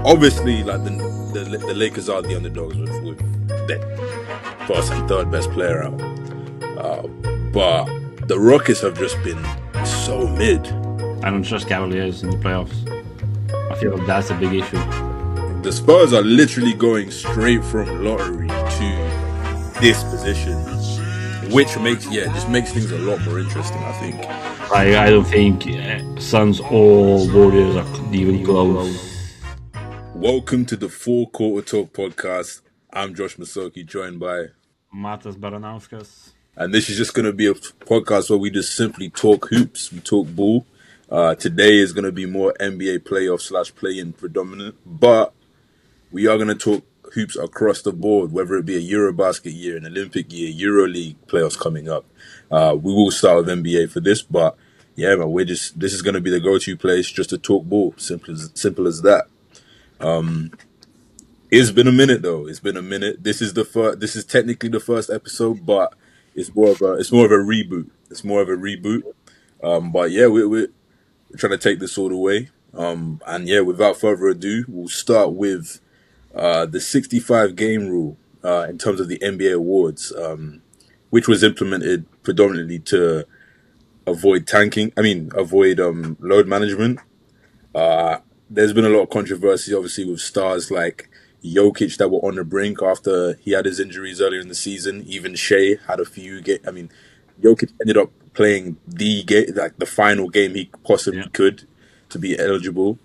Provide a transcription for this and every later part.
obviously, like the Lakers are the underdogs with their first and third best player out. But the Rockets have just been so mid. I don't trust Cavaliers in the playoffs. I feel like that's a big issue. The Spurs are literally going straight from lottery to this position, which makes things a lot more interesting, I think. I don't think Suns or Warriors are even close. Welcome to the Four Quarter Talk podcast. I'm Josh Masoki, joined by Matas Baranauskas. and this is just going to be a podcast where we just simply talk hoops, we talk ball. Today is going to be more NBA playoff / play-in predominant, but we are going to talk hoops across the board, whether it be a Eurobasket year, an Olympic year, EuroLeague playoffs coming up. We will start with NBA for this, but yeah, man, this is going to be the go-to place just to talk ball. Simple as that. It's been a minute though. It's been a minute. This is technically the first episode, but it's more of a reboot. It's more of a reboot. But yeah, we're trying to take this all the way. And yeah, without further ado, we'll start with the 65 game rule in terms of the NBA awards, which was implemented predominantly to avoid load management. There's been a lot of controversy, obviously, with stars like Jokic that were on the brink after he had his injuries earlier in the season. Even Shea had a few Jokic ended up playing the final game he possibly could to be eligible.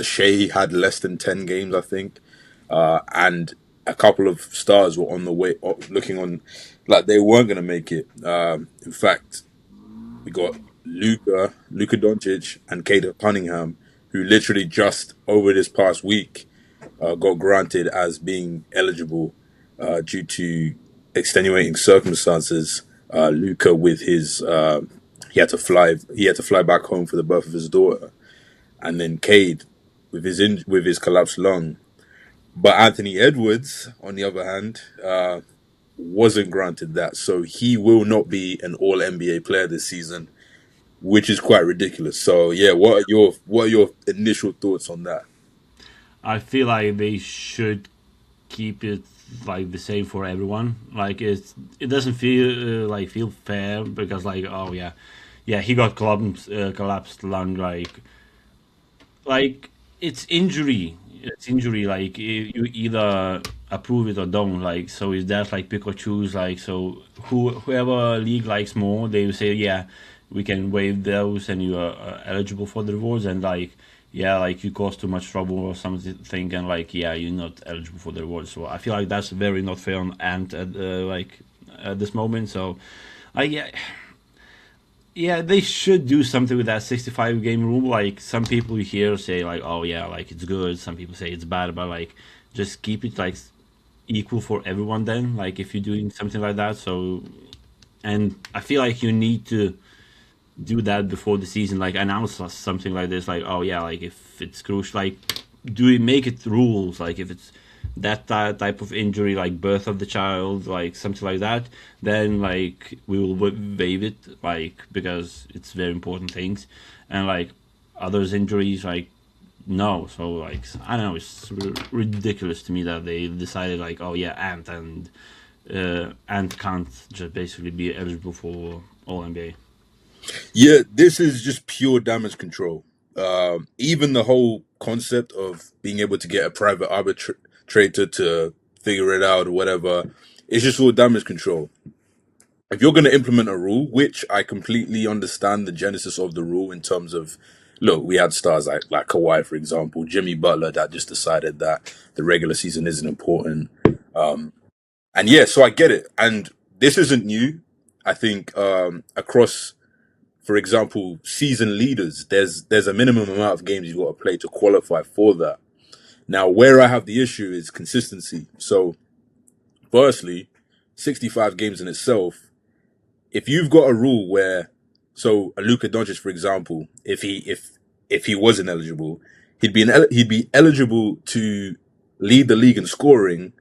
Shea had less than 10 games, I think. And a couple of stars were on the way, looking on like they weren't going to make it. In fact, we got Luka Doncic and Cade Cunningham, who literally just over this past week got granted as being eligible due to extenuating circumstances. Luka with his he had to fly back home for the birth of his daughter, and then Cade with his collapsed lung. But Anthony Edwards, on the other hand, wasn't granted that, so he will not be an All NBA player this season, which is quite ridiculous. So yeah, what are your initial thoughts on that? I feel like they should keep it like the same for everyone. Like it doesn't feel fair because he got collapsed lung like it's injury. It's injury. Like you either approve it or don't. Like so, is that like pick or choose? Like so, whoever league likes more, they will say we can waive those and you are eligible for the rewards. And like you cause too much trouble or something, and you're not eligible for the rewards. So I feel like that's very not fair on Ant at this moment. So yeah, they should do something with that 65 game rule. Like some people here say like, oh yeah, like it's good. Some people say it's bad, but like just keep it like equal for everyone. Then like if you're doing something like that, so and I feel like you need to do that before the season. Like announce something like this. Like oh yeah, like if it's crucial, like do we make it rules? Like if it's that type of injury, like birth of the child, like something like that, then like we will waive it, like because it's very important things, and like others injuries, like no. So like I don't know, it's ridiculous to me that they decided like oh yeah, Ant can't just basically be eligible for All NBA. Yeah, this is just pure damage control. Even the whole concept of being able to get a private arbitrator to figure it out or whatever, it's just all damage control. If you're going to implement a rule, which I completely understand the genesis of the rule in terms of, look, we had stars like Kawhi, for example, Jimmy Butler that just decided that the regular season isn't important. And yeah, so I get it. And this isn't new. I think across, for example, season leaders, there's a minimum amount of games you've got to play to qualify for that. Now, where I have the issue is consistency. So, firstly, 65 games in itself, if you've got a rule where, so a Luka Doncic, for example, if he wasn't eligible, he'd be eligible to lead the league in scoring,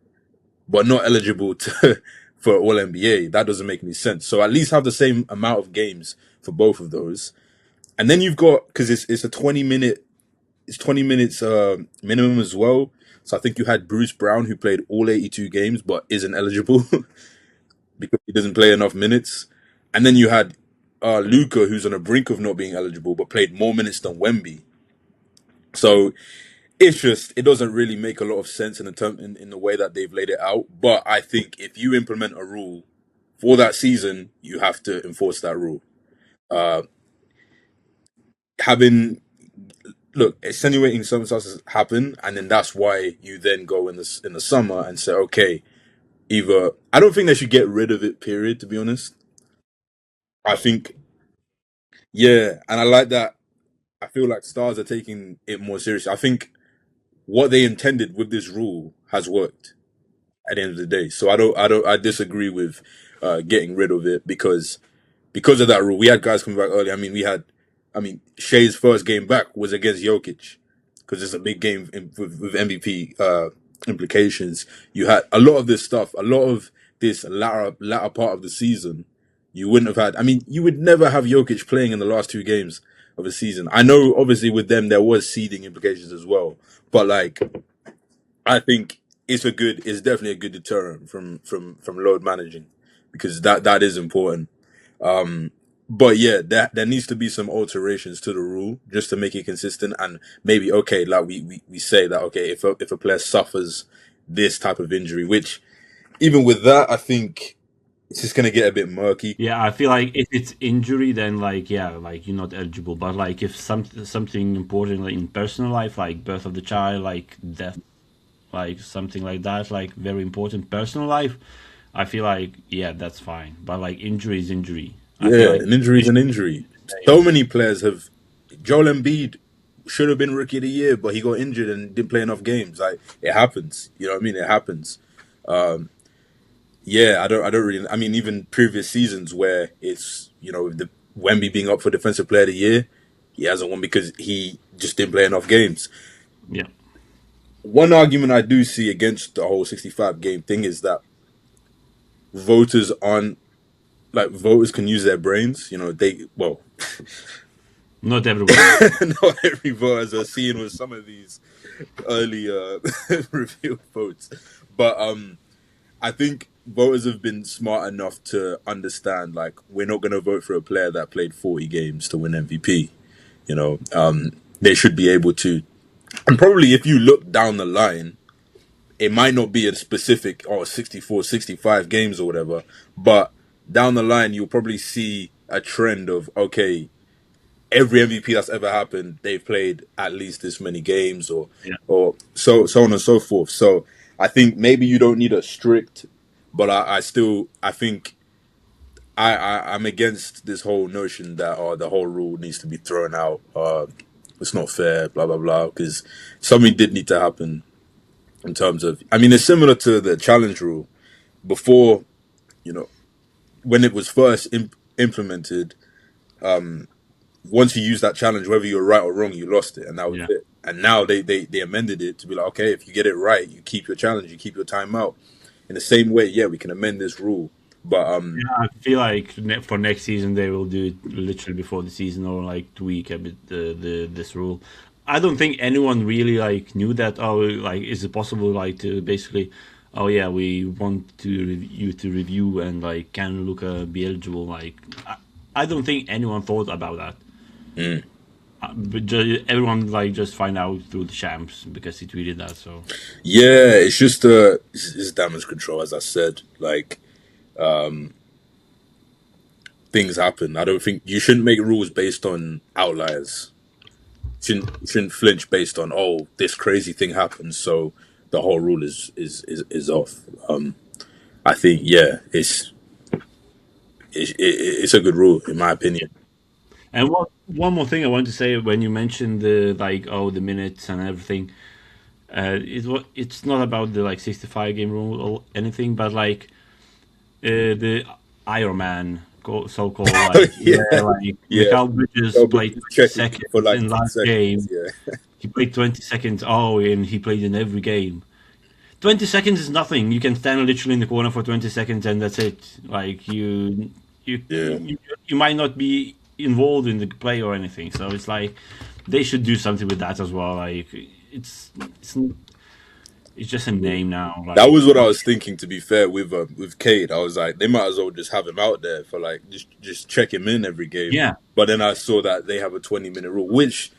but not eligible to for All NBA. That doesn't make any sense. So at least have the same amount of games for both of those. And then you've got, because it's a 20-minute it's 20 minutes minimum as well. So I think you had Bruce Brown who played all 82 games but isn't eligible because he doesn't play enough minutes. And then you had Luka who's on the brink of not being eligible but played more minutes than Wemby. So it's just it doesn't really make a lot of sense in the way that they've laid it out. But I think if you implement a rule for that season, you have to enforce that rule. Uh, having look, extenuating circumstances happen, and then that's why you then go in the summer and say, okay, either I don't think they should get rid of it. Period. To be honest, I think yeah, and I like that. I feel like stars are taking it more seriously. I think what they intended with this rule has worked at the end of the day. So I disagree with getting rid of it because of that rule. We had guys coming back early. I mean, Shea's first game back was against Jokic because it's a big game with MVP implications. You had a lot of this stuff, a lot of this latter part of the season. You wouldn't have had. I mean, you would never have Jokic playing in the last two games of a season. I know, obviously, with them there was seeding implications as well, but like, I think it's definitely a good deterrent from load managing because that is important. Um, but yeah, there needs to be some alterations to the rule just to make it consistent and maybe okay, like we say that okay, if a player suffers this type of injury, which even with that, I think it's just gonna get a bit murky. Yeah, I feel like if it's injury, then like yeah, like you're not eligible. But like if something important like in personal life, like birth of the child, like death, like something like that, like very important personal life, I feel like yeah, that's fine. But like injury is injury. I feel Yeah, like an injury is an injury. So many players have. Joel Embiid should have been rookie of the year, but he got injured and didn't play enough games. Like it happens, you know what I mean? It happens. Um, yeah, I don't really. I mean, even previous seasons where it's the Wemby being up for Defensive Player of the Year, he hasn't won because he just didn't play enough games. yeah, One argument I do see against the whole 65 game thing is that voters aren't like voters can use their brains. They well, not everyone. not every voters are seeing with some of these early revealed votes, but I think voters have been smart enough to understand like we're not going to vote for a player that played 40 games to win MVP. They should be able to, and probably if you look down the line, it might not be a specific 64, 65 games or whatever, but down the line you'll probably see a trend of okay, every MVP that's ever happened, they've played at least this many games, Yeah, or so on and so forth. So I think maybe you don't need a strict, but I think I'm against this whole notion that the whole rule needs to be thrown out. It's not fair, blah blah blah. Because something did need to happen in terms of. I mean, it's similar to the challenge rule before. You know, when it was first implemented. Once you use that challenge, whether you're right or wrong, you lost it, and that was yeah. it. And now they amended it to be like, okay, if you get it right, you keep your challenge, you keep your timeout. In the same way, yeah, we can amend this rule, but Yeah, I feel like for next season they will do it literally before the season or like tweak a bit the this rule. I don't think anyone really like knew that. Oh, like is it possible like to basically, oh yeah, we want you to review and like can Luka be eligible? Like I don't think anyone thought about that. mm, But everyone like just find out through the champs because he tweeted that. So yeah, it's just it's damage control, as I said. Like things happen. I don't think you shouldn't make rules based on outliers. You shouldn't flinch based on this crazy thing happened, so the whole rule is off. I think yeah, it's a good rule in my opinion. and one more thing I want to say when you mentioned the like the minutes and everything. It's not about the like 65 game rule or anything, but like the Iron Man, so called like Yeah, where like yeah. Mikal Bridges No, but played he was 20 checking for seconds like in 10 last seconds. game. Yeah, He played 20 seconds. Oh, and he played in every game. 20 seconds is nothing. You can stand literally in the corner for 20 seconds and that's it. Like you yeah, you might not be involved in the play or anything. So it's like they should do something with that as well. Like it's it's just a name now. That Like was what I was thinking. To be fair, with Cade, I was like, they might as well just have him out there for like just check him in every game. yeah, But then I saw that they have a 20-minute rule, which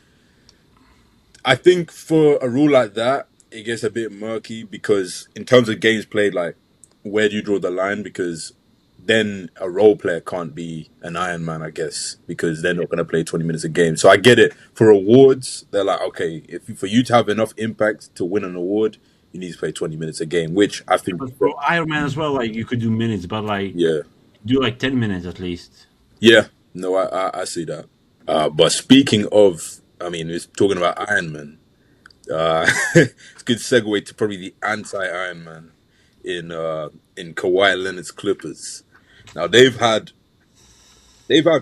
I think for a rule like that, it gets a bit murky because in terms of games played, like where do you draw the line? Because then a role player can't be an Iron Man, I guess, because they're not going to play 20 minutes a game. So I get it. For awards, they're like, okay, if for you to have enough impact to win an award, you need to play 20 minutes a game, which I think but is for fair. Iron Man as well, like you could do minutes, but like Yeah. do like 10 minutes at least. Yeah. No, I see that. But speaking of, I mean, it's talking about Iron Man. It's a good segue to probably the anti-Iron Man in Kawhi Leonard's Clippers. Now they've had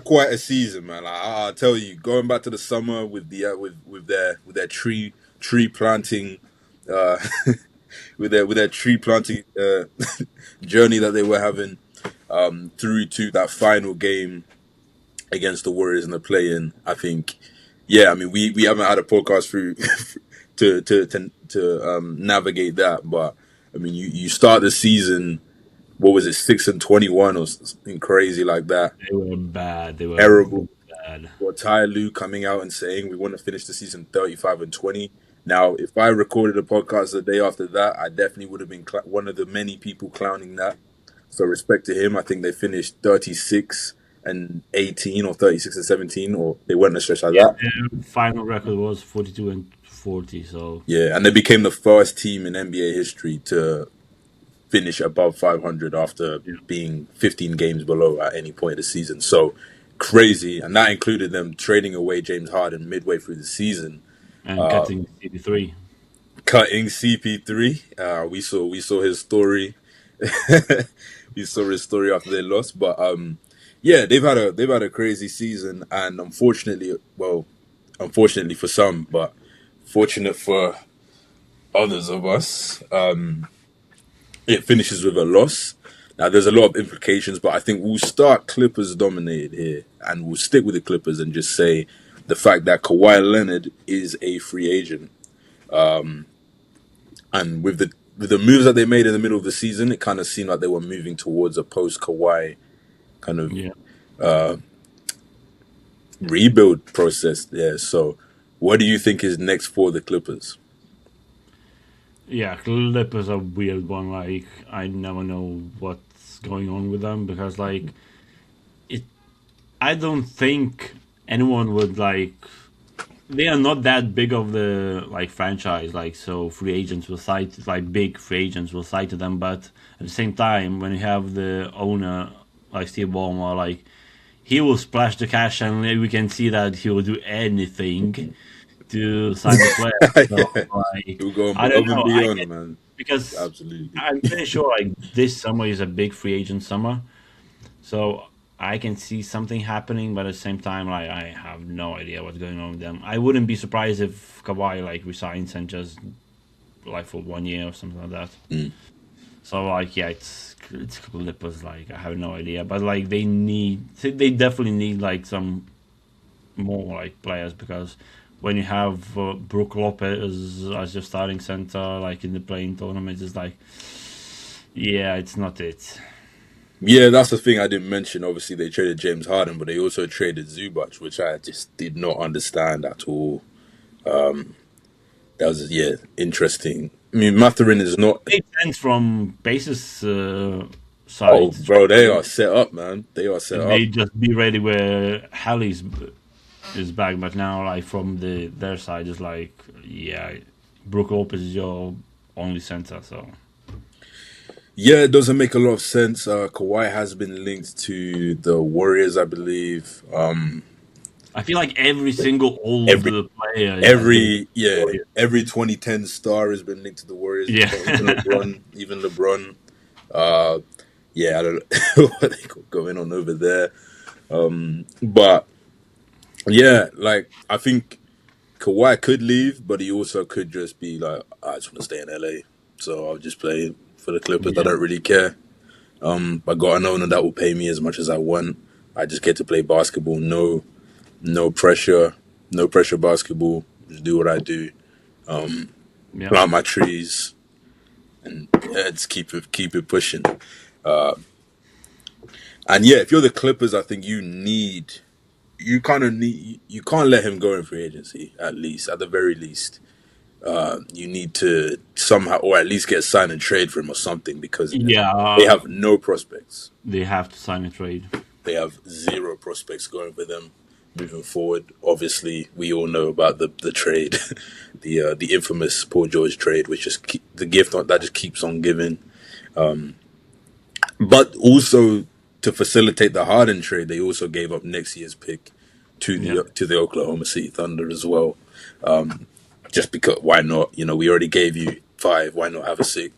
quite a season, man. Like, I'll tell you, going back to the summer with the with their tree planting, uh, with their tree planting journey that they were having, through to that final game against the Warriors in the play-in. I think, yeah, I mean, we haven't had a podcast through to navigate that, but I mean, you start the season. What was it, 6-21 or something crazy like that? They were bad. They were Terrible. really bad. Or Ty Lue coming out and saying we want to finish the season 35-20. Now, if I recorded a podcast the day after that, I definitely would have been one of the many people clowning that. So respect to him. I think they finished 36-18 or 36-17, or they weren't a stretch like Yeah, that. their final record was 42-40. So Yeah, and they became the first team in NBA history to finish above 500 after yeah, being 15 games below at any point of the season. So crazy, and that included them trading away James Harden midway through the season, and cutting CP3. cutting CP3. We saw his story. We saw his story after they lost, but yeah, they've had a crazy season, and unfortunately for some, but fortunate for others of us, it finishes with a loss. Now, there's a lot of implications, but I think we'll start Clippers dominated here, and we'll stick with the Clippers and just say the fact that Kawhi Leonard is a free agent, and with the moves that they made in the middle of the season, it kind of seemed like they were moving towards a post Kawhi kind of Yeah, rebuild process there. So, what do you think is next for the Clippers? yeah. Clippers are a weird one. Like I never know what's going on with them because like it. I don't think anyone would like. They are not that big of the like franchise, like so free agents will cite like big free agents will cite to them, but at the same time, when you have the owner like Steve Ballmer, like he will splash the cash, and we can see that he will do anything to sign the player. So Yeah, like we'll go I don't above and know, I get beyond, man. because Absolutely. I'm pretty sure like this summer is a big free agent summer, so I can see something happening, but at the same time, like I have no idea what's going on with them. I wouldn't be surprised if Kawhi like resigns and just like for 1 year or something like that. Mm. So like yeah, it's Clippers. Like I have no idea, but like they definitely need like some more like players because when you have Brook Lopez as your starting center, like in the playing tournament, it's like yeah, it's not it. Yeah, that's the thing I didn't mention. Obviously, they traded James Harden, but they also traded Zubac, which I just did not understand at all. That was, yeah, interesting. I mean, Matherin is not. Makes sense from basis Oh, side, bro, they are set up, man. They are set and up. they just be ready where Halley's is back. But now, like from their side, is like yeah, Brook Lopez is your only center. So Yeah, it doesn't make a lot of sense. Kawhi has been linked to the Warriors, I believe. I feel like every single Every old player has been every yeah, Warriors. every 2010 star has been linked to the Warriors. Yeah, Even LeBron, even LeBron. Uh, yeah, I don't know what they got going on over there. But yeah, like I think Kawhi could leave, but he also could just be like, I just want to stay in LA, so I'll just play for the Clippers. I yeah. don't really care. I got an owner that will pay me as much as I want. I just get to play basketball. No pressure. No pressure basketball. Just do what I do. Yeah, Plant my trees and just keep it pushing. And yeah, if you're the Clippers, I think you can't let him go in free agency. At the very least, you need to somehow, or at least get signed and trade for him or something because yeah. they have no prospects. They have to sign a trade. They have zero prospects going for them moving forward. Obviously, we all know about the trade, the infamous Paul George trade, which just the gift that just keeps on giving. But also to facilitate the Harden trade, they also gave up next year's pick Yeah, to the Oklahoma City Thunder as well. Just because, why not? We already gave you five. Why not have a six?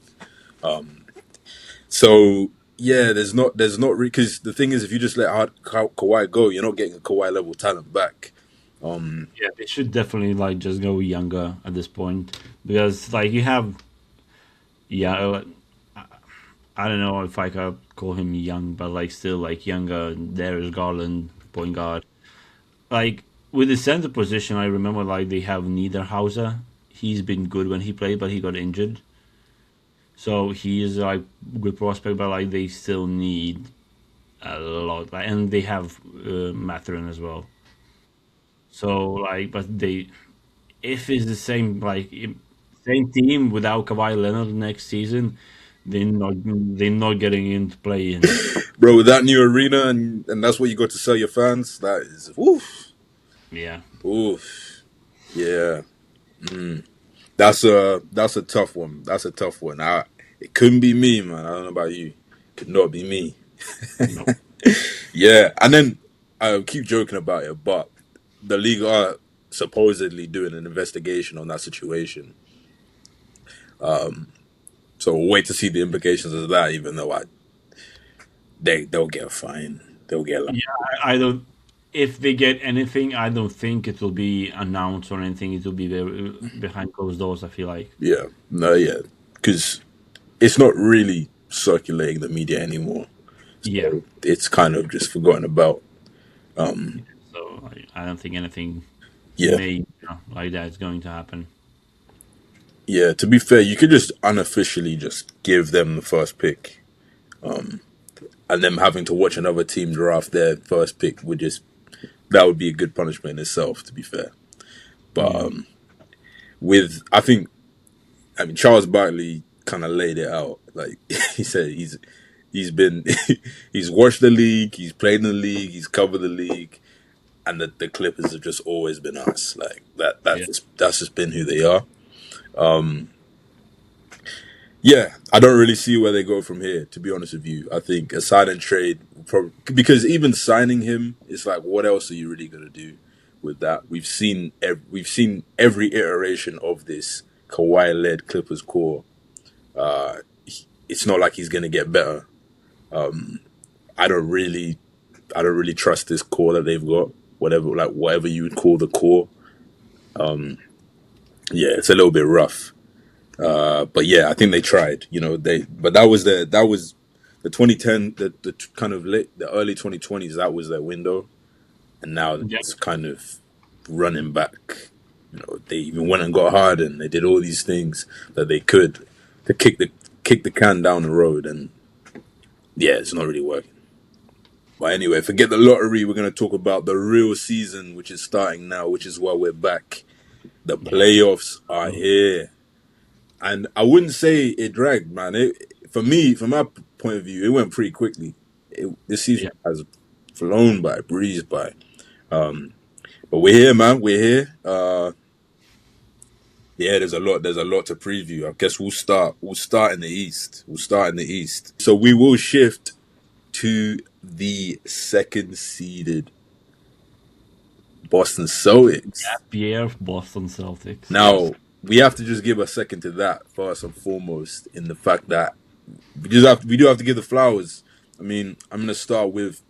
So yeah, there's not because the thing is, if you just let Kawhi go, you're not getting a Kawhi level talent back. yeah. They should definitely like just go younger at this point because like you have, yeah. I don't know if I could call him young, but like still like younger. Darius Garland, point guard. Like with the center position, I remember like they have Niederhauser. He's been good when he played, but he got injured. So he is like good prospect, but like they still need a lot. Like, and they have Mathurin as well. So like, but they if it's the same same team without Kawhi Leonard next season, they're not getting into play in. Bro, with that new arena and that's what you got to sell your fans. That is oof, Yeah, oof, yeah. That's a tough one. That's a tough one. It couldn't be me, man. I don't know about you. It could not be me. no, Yeah, and then I keep joking about it, but the league are supposedly doing an investigation on that situation. So we'll wait to see the implications of that. Even though they'll get a fine, they'll get like yeah, I don't. If they get anything, I don't think it will be announced or anything. It will be very behind closed doors. I feel like. yeah, no, yeah, because it's not really circulating the media anymore. Yeah. So it's kind of just forgotten about. So I don't think anything Yeah, like that is going to happen. yeah. To be fair, you could just unofficially just give them the first pick, and them having to watch another team draft their first pick would just that would be a good punishment in itself. To be fair, but Yeah. with I mean Charles Barkley kind of laid it out. Like he said, he's been he's watched the league, he's played in the league, he's covered the league, and the Clippers have just always been us. Like that Yeah. that's just been who they are. Yeah, I don't really see where they go from here. To be honest with you, I think a sign and trade because even signing him is like, what else are you really gonna do with that? We've seen every iteration of this Kawhi led Clippers core. It's not like he's gonna get better. I don't really I don't really trust this core that they've got. Whatever you would call the core. Yeah, it's a little bit rough. But yeah, I think they tried. But that was the 2010, the kind of the early 2020s. That was their window, and now Yeah. it's kind of running back. They even went and got Harden. They did all these things that they could to kick the can down the road, and yeah, it's not really working. But anyway, forget the lottery. We're going to talk about the real season, which is starting now, which is why we're back. The Yeah. playoffs are here. And I wouldn't say it dragged, man. For me, from my point of view, it went pretty quickly. This Yeah. season has flown by, breezed by. But we're here, man. We're here. Yeah, there's a lot to preview. I guess we'll start. We'll start in the east. We'll start in the east. So we will shift to the second seeded Boston Celtics. Pierre Boston Celtics. Yes. Now we have to just give a second to that first and foremost, in the fact that we do have to give the flowers. I mean, I'm gonna start with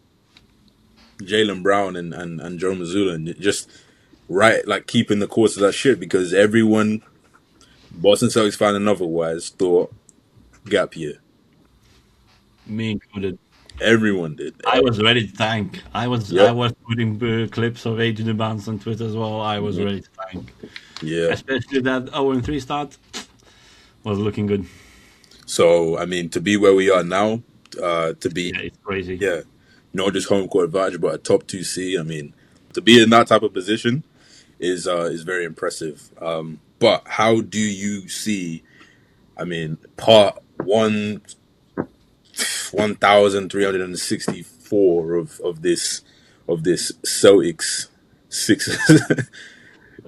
Jalen Brown and Joe Mazzulla, and just right like keeping the course of that shit, because everyone, Boston Celtics fan and otherwise, thought gap year. Me included. Everyone did. I was ready to tank. I Yep. was putting clips of Adrian Barnes on Twitter as well. I was Mhm. ready to tank, Yeah. especially that 0-3 start was looking good. So I mean, to be where we are now, to be Yeah, it's crazy. yeah, not just home court advantage, but a top two C. I mean, to be in that type of position is very impressive. But how do you see? I mean, part 1,364 of this Celtics six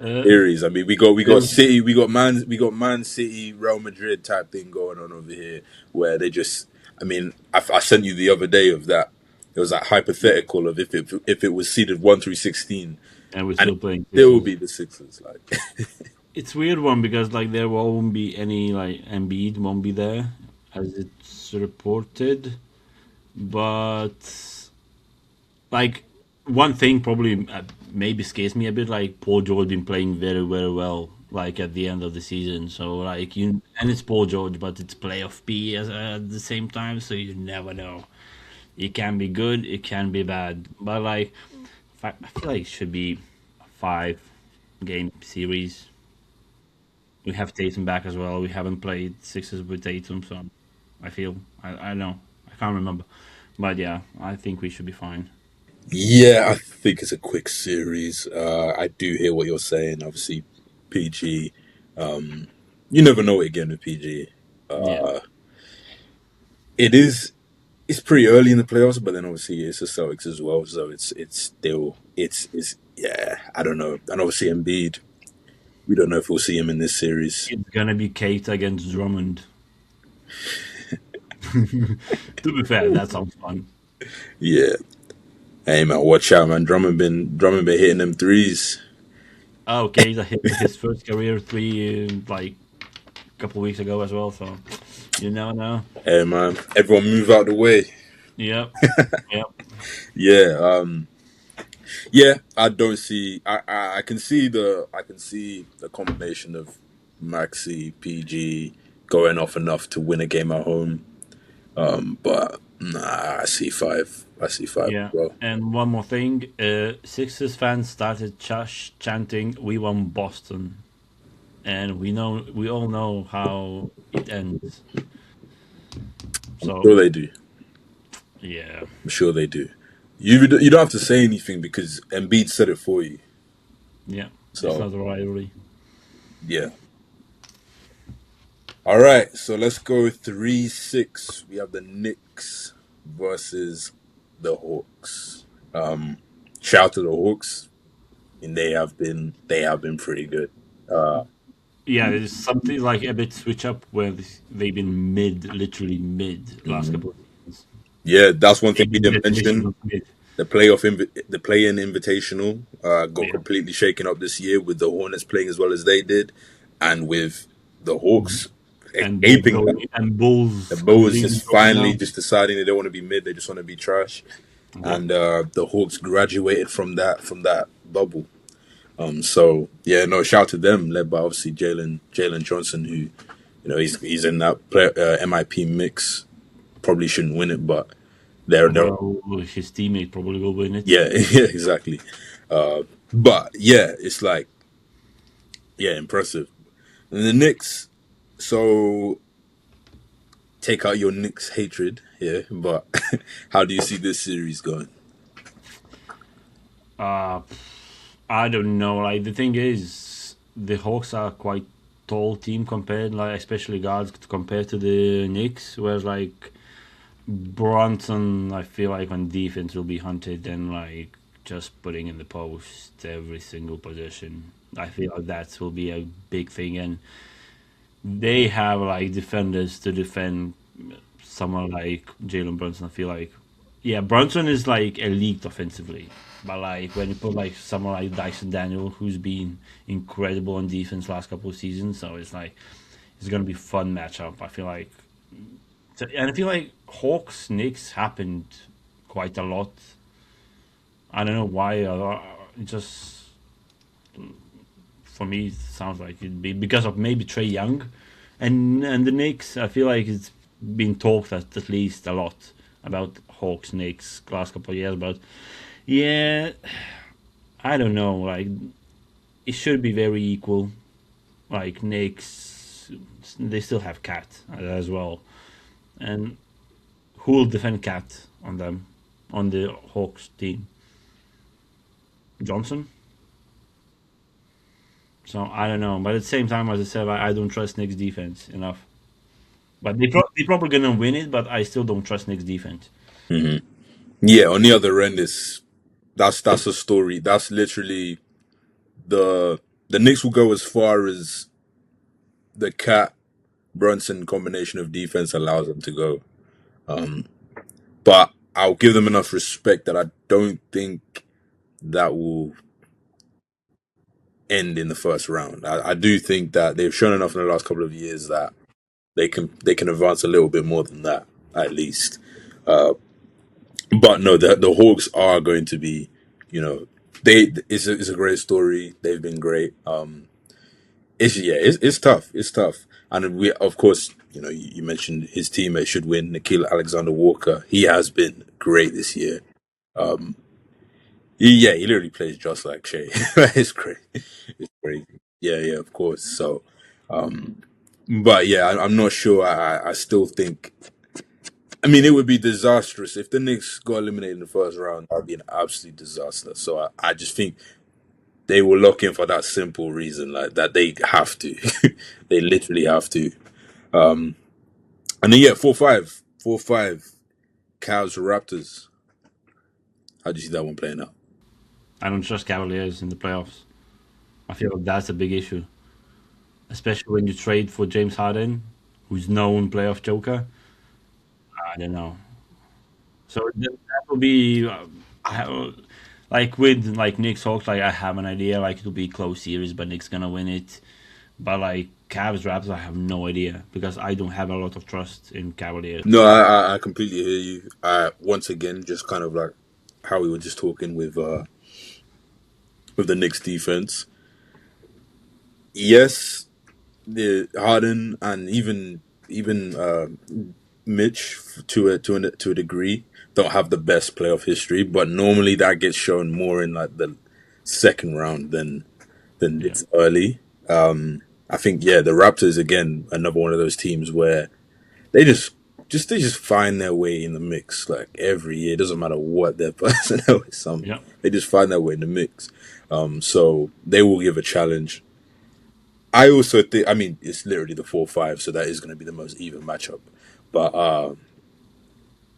Uh, series. I mean, we got the, City, we got Man City, Real Madrid type thing going on over here, where they just. I mean, I sent you the other day of that. It was that hypothetical of if it was seeded 1 through 16, and we're and it still playing still Sixers. be the Sixers. Like, It's weird one because like there won't be any like Embiid won't be there as it's reported, but like one thing probably maybe scares me a bit. Like Paul George been playing very well. Like at the end of the season, so like you and it's Paul George, but it's playoff P at the same time, so you never know. It can be good, it can be bad, but like I feel like it should be a 5 game series. We have Tatum back as well. We haven't played Sixers with Tatum, so I don't know. I can't remember, but yeah, I think we should be fine. yeah, I think it's a quick series. I do hear what you're saying. Obviously, PG. Um, you never know it again with PG. Yeah, It is. It's pretty early in the playoffs, but then obviously it's the Celtics as well, so it's still it's yeah. I don't know, and obviously Embiid. We don't know if we'll see him in this series. it's gonna be Kate against Drummond. To be fair, that sounds fun. Yeah. Hey man, watch out, man. Drummond been hitting them threes. Oh, Kate hit his first career three like a couple weeks ago as well, so you never know. Hey man, everyone move out the way. Yep, yep. Yeah, yeah. I don't see. I can see the combination of Maxi PG going off enough to win a game at home. But nah, I see five. I see five, Yeah, bro. and one more thing, Sixers fans started chanting, "We won Boston," and we all know how it ends. Sure So they do. yeah, I'm sure they do. You don't have to say anything because Embiid said it for you. yeah, it's So not a rivalry. yeah. All right. So let's go 3-6. We have the Knicks versus the Hawks. Um, Shout to the Hawks, and they have been pretty good. Uh, Yeah, there's something like a bit switch up where they've been mid, literally mid last mhm. couple of seasons. Yeah, that's one thing we Maybe the didn't definition mention. of mid. The play-in invitational got Yeah, completely shaken up this year with the Hornets playing as well as they did, and with the Hawks and Bulls escaping going that. and The Bulls Bulls completely just going finally down. just deciding they don't want to be mid; they just want to be trash. Yep. And the Hawks graduated from that bubble. So yeah, no, shout to them, led by obviously Jalen Johnson, who he's in that MIP mix. Probably shouldn't win it, but they're Well, his teammate probably will win it. yeah, yeah, exactly. But yeah, it's like yeah, impressive. And the Knicks, so take out your Knicks hatred here, but how do you see this series going? Uh, I don't know. Like the thing is, the Hawks are quite tall team compared, like especially guards compared to the Knicks. Whereas like Bronson, I feel like on defense will be hunted and like just putting in the post every single possession. I feel like that will be a big thing, and they have like defenders to defend someone like Jalen Brunson. I feel like, yeah, Brunson is like elite offensively, but like when you put like someone like Dyson Daniel, who's been incredible on defense last couple of seasons, so it's like it's gonna be fun matchup. I feel like, and I feel like Hawks Knicks happened quite a lot. I don't know why. It just for me it sounds like it'd be because of maybe Trey Young, and the Knicks. I feel like it's been talked at least a lot about Hawks Knicks last couple of years, but yeah, I don't know. Like it should be very equal. Like Knicks, they still have Cat as well, and who will defend Cat on them on the Hawks team? Johnson. So I don't know, but at the same time, as I said, I don't trust Knicks defense enough. But they probably gonna win it, but I still don't trust Knicks defense. Yeah, on the other end, is that's a story. That's literally the Knicks will go as far as the Cat Brunson combination of defense allows them to go. But I'll give them enough respect that I don't think that will end in the first round. I do think that they've shown enough in the last couple of years that they can advance a little bit more than that at least. Uh, but no, the Hawks are going to be, you know, it's a great story. They've been great. It's tough. It's tough. And we, of course, you mentioned his teammate should win. Nikhil Alexander Walker. He has been great this year. Um, he literally plays just like Shea. It's crazy. It's crazy. Yeah, yeah, of course. So, um, but yeah, I'm not sure. I still think. I mean, it would be disastrous if the Knicks got eliminated in the first round. That would be an absolute disaster. So I just think they will lock in for that simple reason, like that they have to. They literally have to. Um, and then yeah, 4-5, 4-5, Cavs Raptors. How do you see that one playing out? I don't trust Cavaliers in the playoffs. I feel like that's a big issue, especially when you trade for James Harden, who's known playoff joker. I don't know. So that will be like with like Knicks Hawks. Like I have an idea, like it'll be a close series, but Knicks gonna win it. But like Cavs Raptors, I have no idea because I don't have a lot of trust in Cavaliers. No, I completely hear you. Once again, just kind of like how we were just talking with the Knicks defense. Yes, the Harden and even Mitch to a degree don't have the best playoff history, but normally that gets shown more in like the second round than Yeah, it's early. I think yeah, the Raptors again another one of those teams where they just find their way in the mix like every year. It doesn't matter what their personnel is. yeah, They just find their way in the mix. So they will give a challenge. I also think. I mean, it's literally the 4-5, so that is going to be the most even matchup. But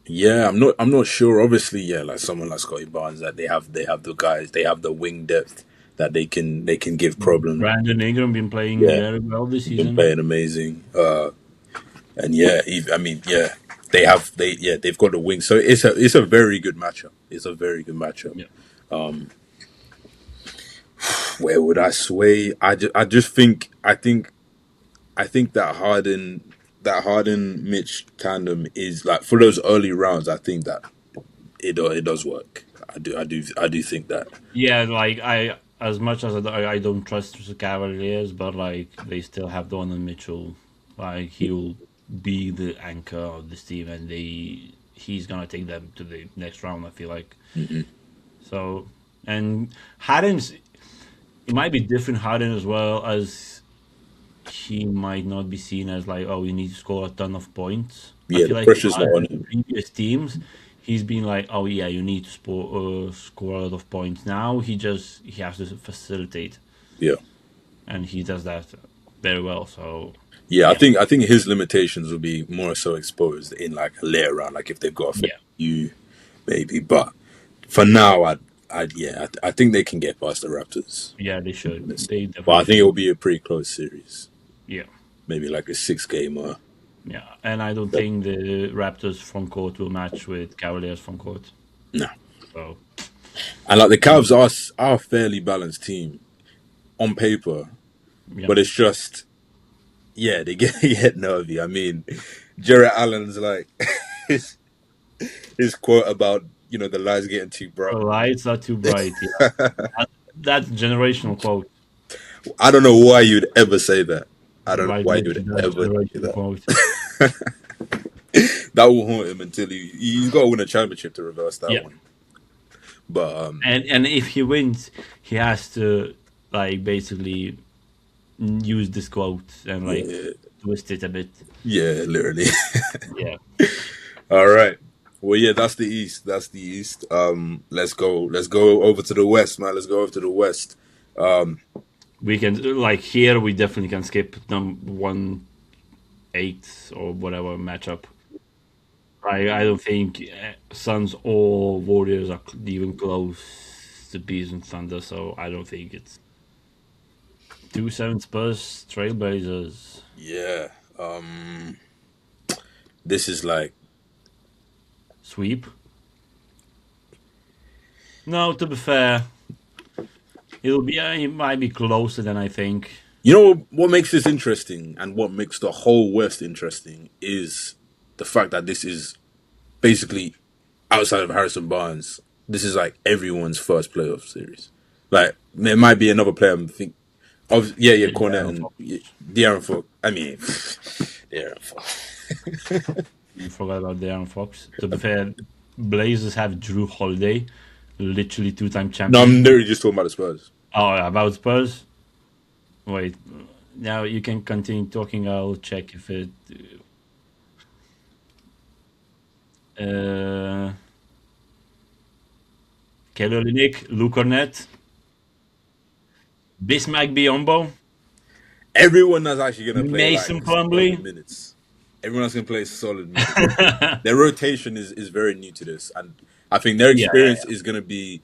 yeah, I'm not sure. Obviously, yeah, like someone like Scotty Barnes, that they have the guys, they have the wing depth that they can give problems. Brandon Ingram been playing Yeah, very well this he's been season. playing amazing. And yeah, I mean, yeah, they've got the wing, so it's a very good matchup. It's a very good matchup. Yeah, Um, where would I sway? I just think that Harden Mitch tandem is like for those early rounds. I think that it does work. I do think that. yeah. Like I, as much as I don't trust the Cavaliers, but like they still have Donovan Mitchell. Like he'll be the anchor of this team, and he's gonna take them to the next round. I feel like Mhm. so. And Harden's it might be different Harden as well as he might not be seen as like, oh, you need to score a ton of points. I Yeah, feel the like pressure's not on in him. previous teams, he's been like, oh yeah, you need to score a lot of points. Now he has to facilitate, Yeah, and he does that very well. So yeah. I yeah, think I think his limitations will be more so exposed in like a later round, like if they've got a fair yeah, you maybe. But for now, I think they can get past the Raptors. yeah, they should. They But definitely I think it will should. be a pretty close series. Yeah, Maybe like a 6 game or yeah, and I don't think the Raptors front court will match with Cavaliers front court. no. So And like the Cavs are a fairly balanced team on paper, yeah, but it's just yeah they get get nervy. I mean, Jarrett Allen's like his his quote about the lights getting too bright. the lights are too bright. Yeah, that's generational quote. I don't know why you'd ever say that. I don't know Right why there, you'd that ever say generational that. quote. That will haunt him until he's got to win a championship to reverse that Yeah, one. But and if he wins, he has to like basically use this quote and like yeah, twist it a bit. yeah, literally. Yeah, All right. Well, yeah, that's the East. That's the East. Let's go. Let's go over to the West, man. Let's go over to the West. Um, we can like here we definitely can skip number 1-8 or whatever matchup. I don't think Suns or Warriors are even close to Bees and Thunder, so I don't think it's 2-7 Spurs Trailblazers yeah. This is like sweep. No, to be fair, it might be closer than I think. you know what makes this interesting, and what makes the whole West interesting is the fact that this is basically outside of Harrison Barnes. This is like everyone's first playoff series. Like there might be another player. I think yeah, Yeah, Cornet and yeah, De'Aaron Fox. I mean, De'Aaron Fox. you forgot about Darren Fox. To be fair, Blazers have Drew Holiday, literally two-time No, champion. I'm literally just talking about the Spurs. Oh, about Spurs. Wait, now you can continue talking. I'll check if it. Uh, Kelly Olynyk, Luke Cornett, Bismack Biyombo, Everyone that's actually gonna play like Mason solid Plumlee. minutes. Everyone that's gonna play solid minutes. Their rotation is very new to this, and I think their Yeah, experience is gonna be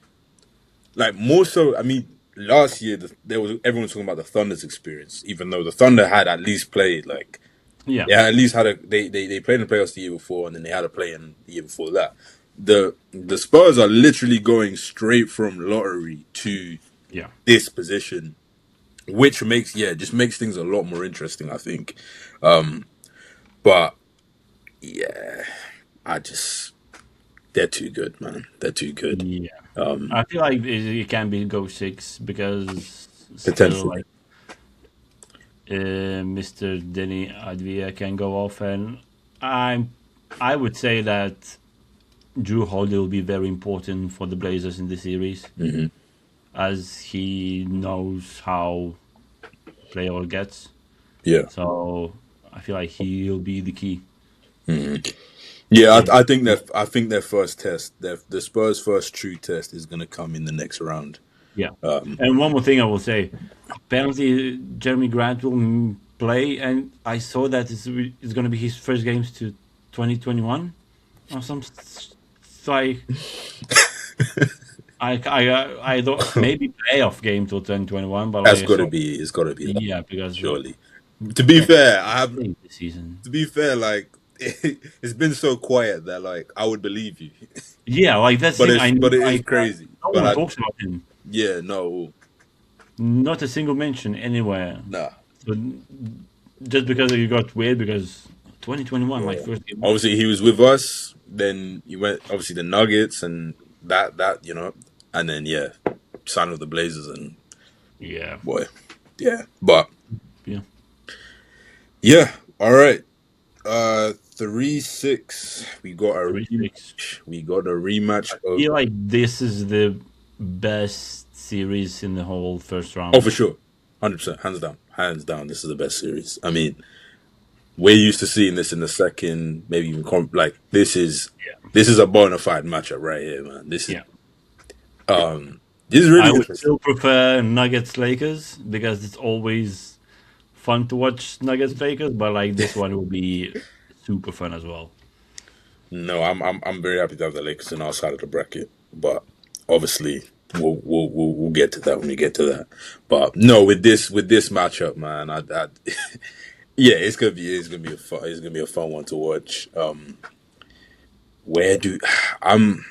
like more so. I mean, last year there was everyone was talking about the Thunder's experience, even though the Thunder had at least played like yeah, they had at least had a they played in the playoffs the year before, and then they had a play in the year before that. The Spurs are literally going straight from lottery to yeah, this position, which makes just makes things a lot more interesting, I think. But yeah, I just they're too good, man. They're too good. yeah. I feel like it can be go 6 because still Potentially, like Mr. Denny Advia can go off, and I'm I would say that Drew Holiday will be very important for the Blazers in the series, as he knows how player gets. yeah. So I feel like he'll be the key. Yeah, If I think their first test, the Spurs' first true test, is going to come in the next round. Yeah. And one more thing I will say. Apparently, Jeremy Grant will play, and I saw that it's going to be his first games to 2021 or some. Like, I don't. Maybe playoff game till 2021, but That's like I got to saw. be it's got to be that, Yeah, because surely. To he be can fair, I have play this season. to be fair, like it's been so quiet that like I would believe you, Yeah, like that's the thing. I but know, it is like crazy. no But one I talks about him. yeah no Not a single mention anywhere. nah. So just because you got weird because 2021, like Yeah. first game. Obviously, he was with us. Then he went obviously the Nuggets and that and then signed with the Blazers and Yeah, boy, yeah. But yeah. yeah, all right. 3-6. We got a 3-6. rematch. We got a rematch of Feel like this is the best series in the whole first oh round. for sure, 100%, hands down. This is the best series. I mean, we're used to seeing this in the second, maybe even like Yeah, this is a bona fide matchup right here, man. yeah. This is I really would interesting. still prefer Nuggets Lakers because it's always fun to watch Nuggets Lakers, but like this one will be super fun as well. No, I'm very happy to have the Lakers on our side of the bracket, but obviously we'll get to that when we get to that. But no, with this matchup, man, yeah, it's gonna be a fun one to watch. Where do I'm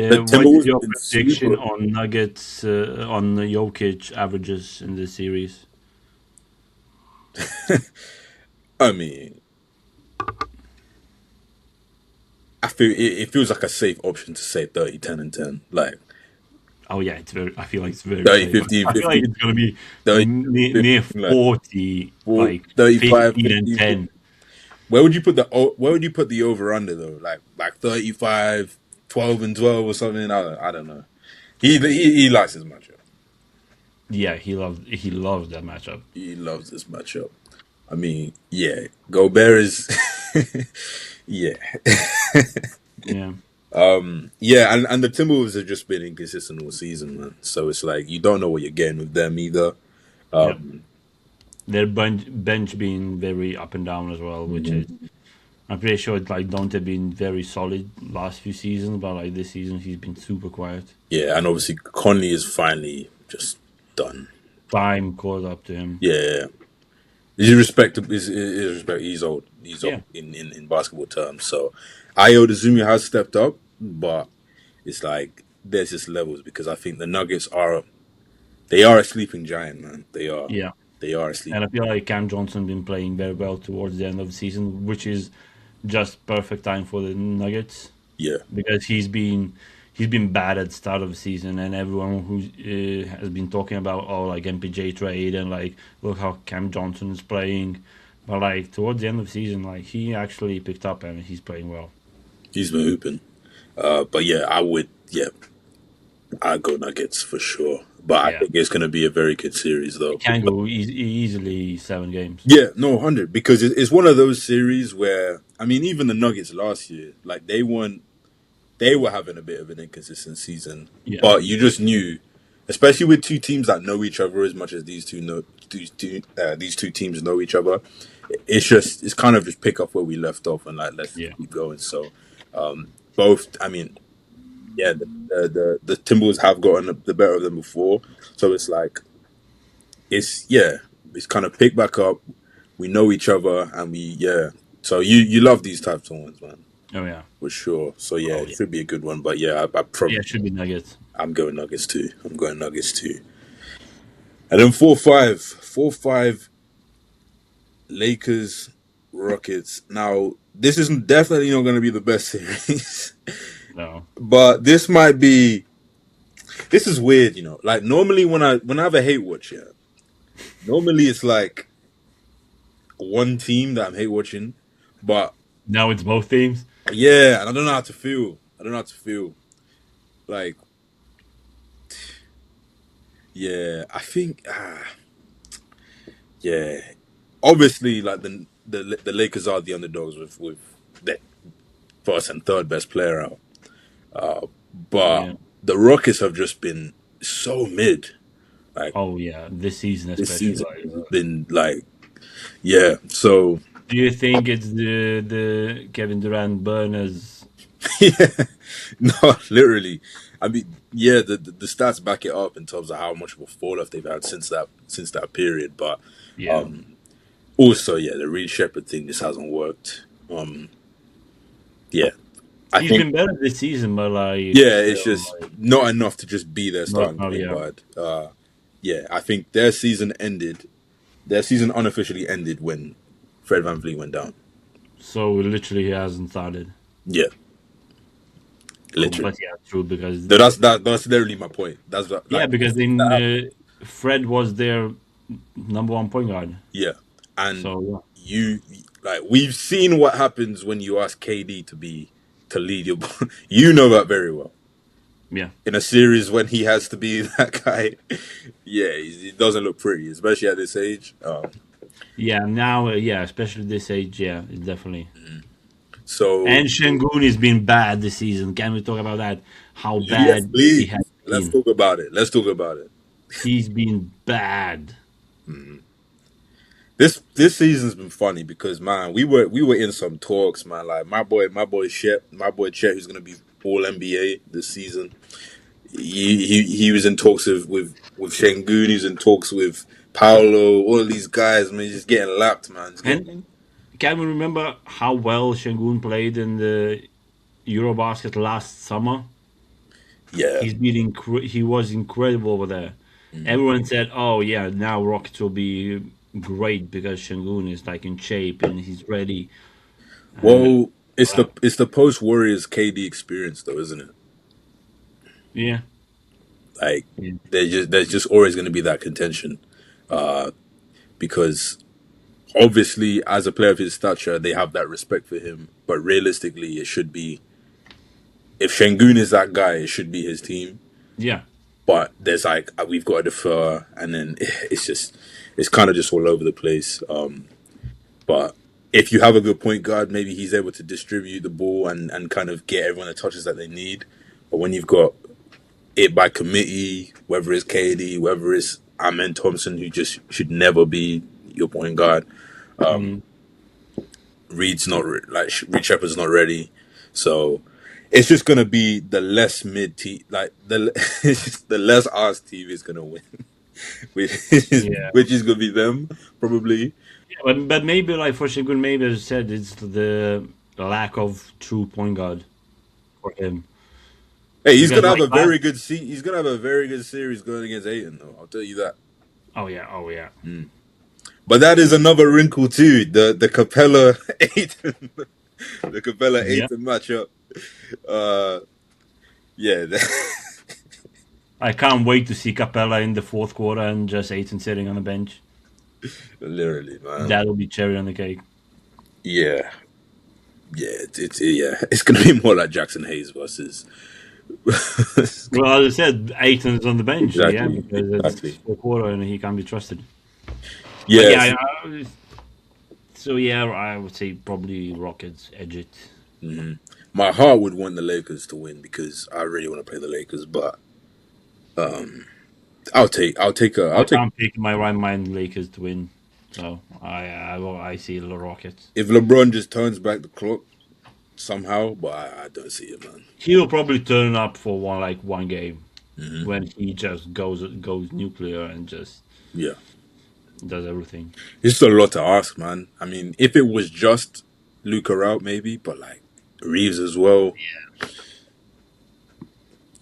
the What is Timberwolves have your been prediction super. on Nuggets on the Jokic averages in this series? I mean, I feel it feels like a safe option to say 30, 10, and 10. Like Oh yeah, it's very. I feel like it's very 30, safe. 15, I feel like 15, it's gonna be 30, near 15, like 40, like 35, 15 and 15, 10. where would you put the over under though? Like 35, 12 and 12 or something. I don't know. He likes his matchup. Yeah, he loves that matchup. He loves this matchup. I mean, yeah, Gobert is yeah. Yeah, Yeah, and the Timberwolves have just been inconsistent all season, man. So it's like you don't know what you're getting with them either. yeah. Um, Their bench being very up and down as well, which is I'm pretty sure like Dante been very solid last few seasons, but like this season he's been super quiet. yeah, and obviously Conley is finally just done. Time caught up to him. Yeah, he's respect. Is respect. He's Yeah, old in basketball terms. So Ayo Dezumi has stepped up, but it's like there's just levels because I think the Nuggets are a sleeping giant, man. yeah. They are a And I sleeping. feel like Cam Johnson been playing very well towards the end of the season, which is just perfect time for the Nuggets Yeah, because he's been bad at the start of the season, and everyone who has been talking about like MPJ trade and like look how Cam Johnson is playing, but like towards the end of the season, like he actually picked up and he's playing well. he's been hooping. But yeah, I would. Yeah, I'd go Nuggets for sure. But I Yeah, think it's going to be a very good series, it though. can go easily 7 games. Yeah, no, 100 because it's one of those series where I mean, even the Nuggets last year, like they were having a bit of an inconsistent season, Yeah, but you just knew, especially with two teams that know each other as much as these two teams know each other. It's kind of just pick up where we left off and like let's yeah. keep going. So both, I mean, yeah, the Timberwolves have gotten the better of them before, so it's like it's kind of pick back up. We know each other, and So you love these types of ones, man, Oh yeah, for sure. So yeah, oh it yeah, should be a good one. But yeah, I yeah. probably It should be Nuggets. I'm going Nuggets too. I'm going Nuggets too. And then 4-5 Lakers Rockets. Now this is definitely not going to be the best series, No, but this might be. This is weird, you know. Like normally when I have a hate watch, yeah. Normally it's like one team that I'm hate watching, but now it's both teams. yeah, and I don't know how to feel. I don't know how to feel. Like, yeah, I think, yeah. Obviously, like the Lakers are the underdogs with the first and third best player out, but Yeah. the Rockets have just been so mid. Like Oh yeah, this season this especially. season Like, has been like, yeah. So do you think it's the Kevin Durant burners? yeah, no, literally. I mean, yeah, the stats back it up in terms of how much of a fall off they've had since that period. But Yeah, also, yeah, the Reed Shepherd thing just hasn't worked. Yeah, I he's think been better this season, but like yeah, it's still, just like not enough to just be their not, starting not point yeah. guard. Yeah, I think their season ended. Their season unofficially ended when Fred VanVleet went down. So literally he hasn't started. Yeah, literally. But yeah, true because No, that's literally my point. That's yeah, like because that in happened. Fred was their number one point guard. Yeah, and So you like we've seen what happens when you ask KD to lead your. You know that very well. yeah, In a series when he has to be that guy, yeah, it doesn't look pretty, especially at this age. yeah. Now, yeah, especially this age, yeah, it's definitely. So And Shengun has been bad this season. Can we talk about that? How yes, bad he has please, let's been. talk about it. Let's talk about it. He's been bad. This season's been funny because man, we were in some talks, man. Like my boy Chet, who's gonna be All NBA this season. He was in talks with Shengun. He's in talks with Paolo. All of these guys, man, just getting lapped, man. Just getting And can we remember how well Shengun played in the Eurobasket last summer? yeah. He was incredible over there. Everyone said, "Oh yeah, now Rockets will be great because Shengun is like in shape and he's ready." And Well, uh, it's the post Warriors KD experience though, isn't it? yeah, Like yeah, there's just always going to be that contention, because Obviously, as a player of his stature, they have that respect for him. But realistically, it should be if Şengün is that guy, it should be his team. Yeah. But there's like we've got to defer, and then it's kind of just all over the place. But if you have a good point guard, maybe he's able to distribute the ball and kind of get everyone the touches that they need. But when you've got it by committee, whether it's KD, whether it's Amen Thompson, who just should never be your point guard, Mm. Reed's not Reed Shepard's not ready, so it's just gonna be the less mid team, like it's just the less ass team is gonna win, Yeah. which is gonna be them probably. But maybe like for Şengün, maybe as I said, it's the lack of true point guard for him. Hey, he's Because gonna have like a very good he's gonna have a very good series going against Aiton, though. I'll tell you that. oh yeah. But that is another wrinkle too. The Capella Aiton, the Capella Yeah. Aiton matchup. Uh, yeah, I can't wait to see Capella in the fourth quarter and just Aiton sitting on the bench. literally, man. That'll be cherry on the cake. Yeah, it's gonna be more like Jackson Hayes versus. Well, as I said, Aiton's on the bench, so yeah, Exactly, because it's exactly. fourth quarter and he can't be trusted. But Yes. yeah, so yeah, I would say probably Rockets edge it. My heart would want the Lakers to win because I really want to play the Lakers, but I'll I take can't pick in my right mind Lakers to win, so I see the Rockets. if LeBron just turns back the clock somehow, but I don't see it, man. He'll probably turn up for one game when he just goes nuclear and just Yeah, does everything. it's just a lot to ask, man. I mean, if it was just Luka out, maybe, but like Reeves as well.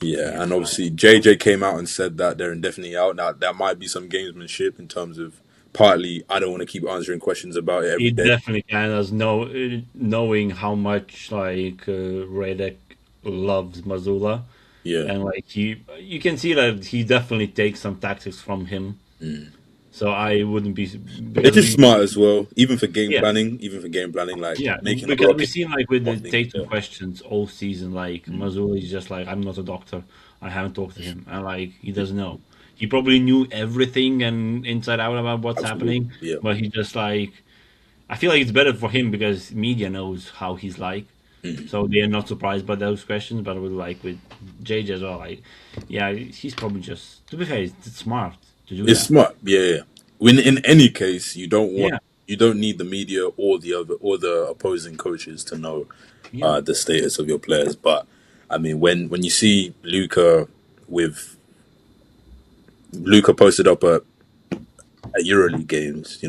Yeah, and obviously JJ came out and said that they're indefinitely out. Now that might be some gamesmanship in terms of partly I don't want to keep answering questions about it every It day. definitely can, as knowing how much Redick loves Mazzulla, Yeah, and like you can see that he definitely takes some tactics from him. So I wouldn't be it's because just smart as well, yeah, even for game planning, like yeah, making a because we've rocket seen like with more the things. Tatum questions all season, like Mazzulla is just like, I'm not a doctor, I haven't talked to him, and like he doesn't know. He probably knew everything and inside out about what's Absolutely, happening, yeah. but he just like, I feel like it's better for him because media knows how he's like, so they're not surprised by those questions. But with JJ as well, like, yeah, he's probably just, to be fair, it's smart to do It's that. smart, yeah. When in any case, Yeah, you don't need the media or the opposing coaches to know yeah, the status of your players. But I mean, when you see with Luca posted up at EuroLeague games, it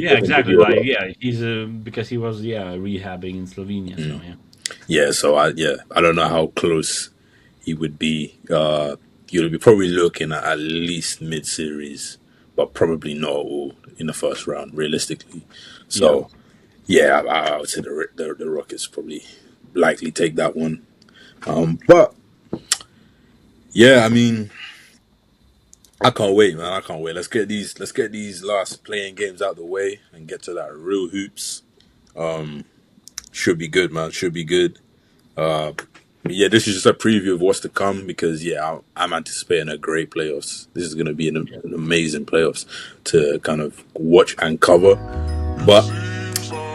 yeah, doesn't give exactly. you a Like, lot. yeah, he's because he was rehabbing in Slovenia. So yeah, Yeah, so I don't know how close he would be. You'll be probably looking at least mid series, but probably not all in the first round, realistically. yeah, So yeah, I would say the Rockets probably likely take that one. But yeah, I mean, I can't wait, man. I can't wait. Let's get these last playing games out the way and get to that real hoops. Should be good, man. Should be good. Yeah, this is just a preview of what's to come because I'm anticipating a great playoffs. This is going to be an amazing playoffs to kind of watch and cover. But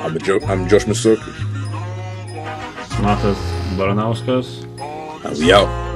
I'm Josh Masoki, Smartas Baranauskas. and we out.